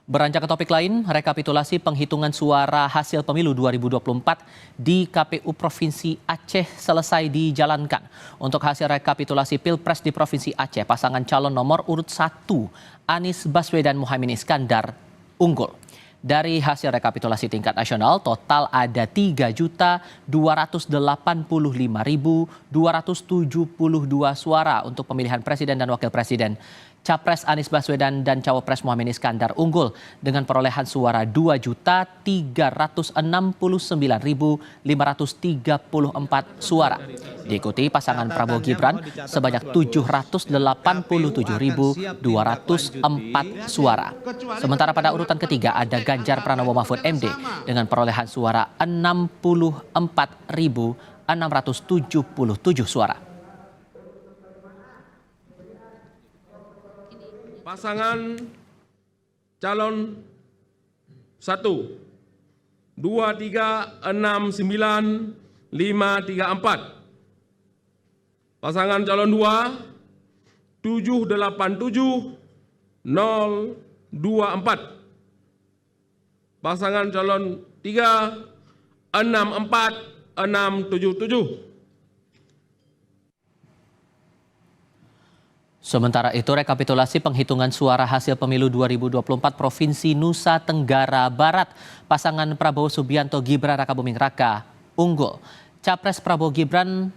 Beranjak ke topik lain, rekapitulasi penghitungan suara hasil pemilu 2024 di KPU Provinsi Aceh selesai dijalankan. Untuk hasil rekapitulasi Pilpres di Provinsi Aceh, pasangan calon nomor urut 1, Anies Baswedan Muhaimin Iskandar, unggul. Dari hasil rekapitulasi tingkat nasional, total ada 3.285.272 suara untuk pemilihan presiden dan wakil presiden. Capres Anies Baswedan dan Cawapres Muhaimin Iskandar unggul dengan perolehan suara 2.369.534 suara. Diikuti pasangan Prabowo Gibran sebanyak 787.204 suara. Sementara pada urutan ketiga ada Ganjar Pranowo Mahfud MD dengan perolehan suara 64.677 suara. Pasangan calon 1, 2369534. Pasangan calon 2, 787024. Pasangan calon 3, 64677. Sementara itu, rekapitulasi penghitungan suara hasil pemilu 2024 Provinsi Nusa Tenggara Barat, pasangan Prabowo Subianto Gibran Rakabuming Raka unggul. Capres Prabowo Gibran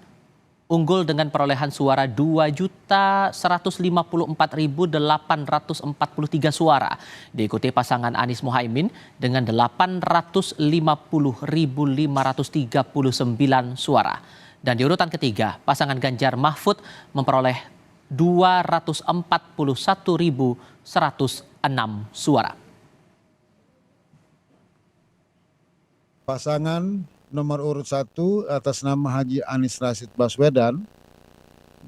unggul dengan perolehan suara 2.154.843 suara. Diikuti pasangan Anies Muhaimin dengan 850.539 suara. Dan di urutan ketiga, pasangan Ganjar Mahfud memperoleh 241.106 suara. Pasangan nomor urut 1 atas nama Haji Anies Rashid Baswedan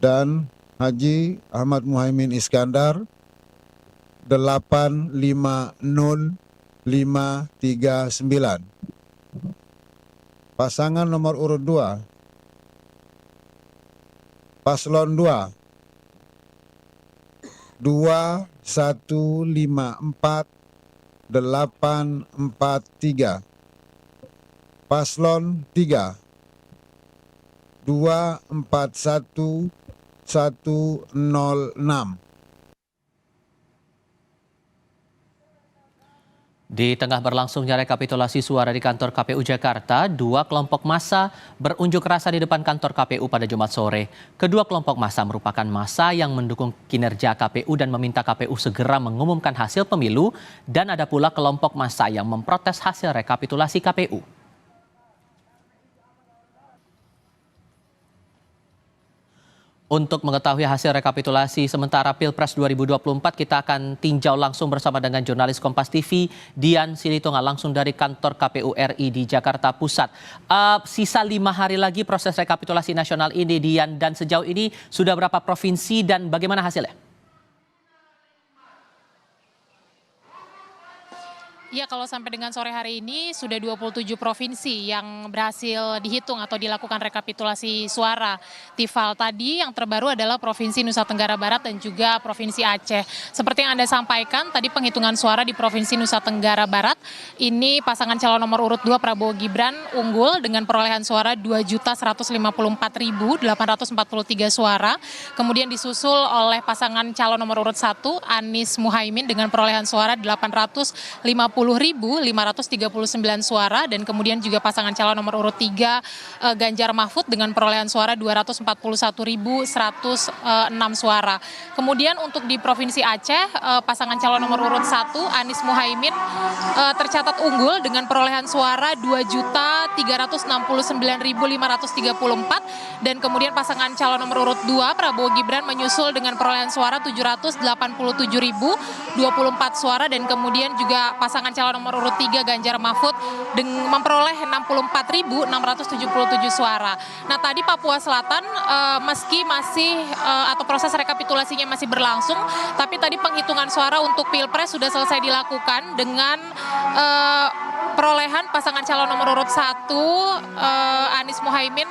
dan Haji Ahmad Muhaimin Iskandar 850539. Pasangan nomor urut 2 Paslon 2 2154843. Paslon 3 241106. Di tengah berlangsungnya rekapitulasi suara di kantor KPU Jakarta, dua kelompok massa berunjuk rasa di depan kantor KPU pada Jumat sore. Kedua kelompok massa merupakan massa yang mendukung kinerja KPU dan meminta KPU segera mengumumkan hasil pemilu, dan ada pula kelompok massa yang memprotes hasil rekapitulasi KPU. Untuk mengetahui hasil rekapitulasi sementara Pilpres 2024, kita akan tinjau langsung bersama dengan jurnalis Kompas TV, Dian Silitonga, langsung dari kantor KPU RI di Jakarta Pusat. Sisa 5 hari lagi proses rekapitulasi nasional ini, Dian, dan sejauh ini sudah berapa provinsi dan bagaimana hasilnya? Ya, kalau sampai dengan sore hari ini sudah 27 provinsi yang berhasil dihitung atau dilakukan rekapitulasi suara. Tifal, tadi yang terbaru adalah Provinsi Nusa Tenggara Barat dan juga Provinsi Aceh. Seperti yang Anda sampaikan, tadi penghitungan suara di Provinsi Nusa Tenggara Barat, ini pasangan calon nomor urut 2 Prabowo Gibran unggul dengan perolehan suara 2.154.843 suara. Kemudian disusul oleh pasangan calon nomor urut 1 Anies Muhaimin dengan perolehan suara 850.539 suara, dan kemudian juga pasangan calon nomor urut 3 Ganjar Mahfud dengan perolehan suara 241.106 suara. Kemudian untuk di Provinsi Aceh, pasangan calon nomor urut 1 Anies Muhaimin tercatat unggul dengan perolehan suara 2.369.534, dan kemudian pasangan calon nomor urut 2 Prabowo Gibran menyusul dengan perolehan suara 787.024 suara, dan kemudian juga pasangan calon nomor urut 3 Ganjar Mahfud memperoleh 64.677 suara. Nah, tadi Papua Selatan meski masih atau proses rekapitulasinya masih berlangsung, tapi tadi penghitungan suara untuk Pilpres sudah selesai dilakukan dengan perolehan pasangan calon nomor urut 1 Anies Muhaimin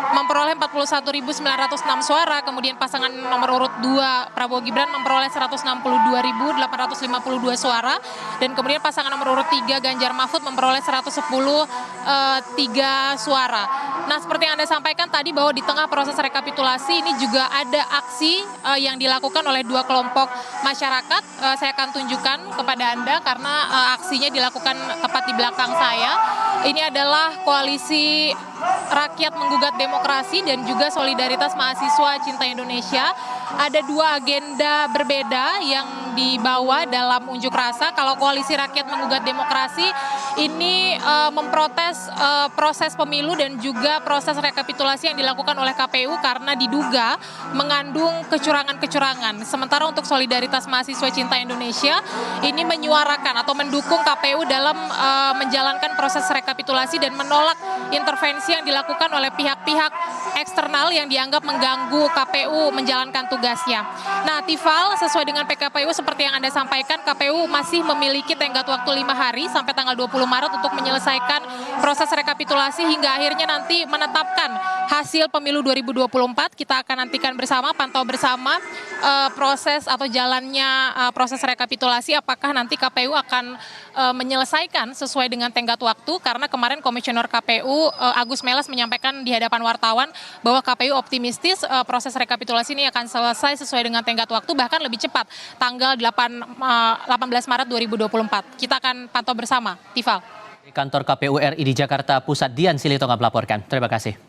memperoleh 41.906 suara, kemudian pasangan nomor urut 2 Prabowo Gibran memperoleh 162.852 suara, dan kemudian pasangan nomor urut 3 Ganjar Mahfud memperoleh 110 3 suara. Nah, seperti yang Anda sampaikan tadi bahwa di tengah proses rekapitulasi ini juga ada aksi yang dilakukan oleh 2 kelompok masyarakat. Saya akan tunjukkan kepada Anda karena aksinya dilakukan tepat di belakang saya. Ini adalah Koalisi Rakyat Menggugat Demokrasi dan juga Solidaritas Mahasiswa Cinta Indonesia. Ada 2 agenda berbeda yang dibawa dalam unjuk rasa. Kalau Koalisi Rakyat Menggugat Demokrasi ini memprotes proses pemilu dan juga proses rekapitulasi yang dilakukan oleh KPU karena diduga mengandung kecurangan-kecurangan. Sementara untuk Solidaritas Mahasiswa Cinta Indonesia ini menyuarakan atau mendukung KPU dalam menjalankan proses rekapitulasi dan menolak intervensi yang dilakukan oleh pihak-pihak eksternal yang dianggap mengganggu KPU menjalankan tugasnya. Nah, Tifal, sesuai dengan PKPU seperti yang Anda sampaikan, KPU masih memiliki tenggat waktu 5 hari sampai tanggal 20 Maret untuk menyelesaikan proses rekapitulasi hingga akhirnya nanti menetapkan hasil pemilu 2024. Kita akan nantikan bersama, pantau bersama proses atau jalannya proses rekapitulasi, apakah nanti KPU akan menyelesaikan sesuai dengan tenggat waktu, karena kemarin Komisioner KPU Agus Melas menyampaikan di hadapan wartawan bahwa KPU optimistis proses rekapitulasi ini akan selesai sesuai dengan tenggat waktu, bahkan lebih cepat, tanggal 18 Maret 2024. Kita akan pantau bersama, Tifal. Kantor KPU RI di Jakarta Pusat, Dian Silitonga melaporkan. Terima kasih.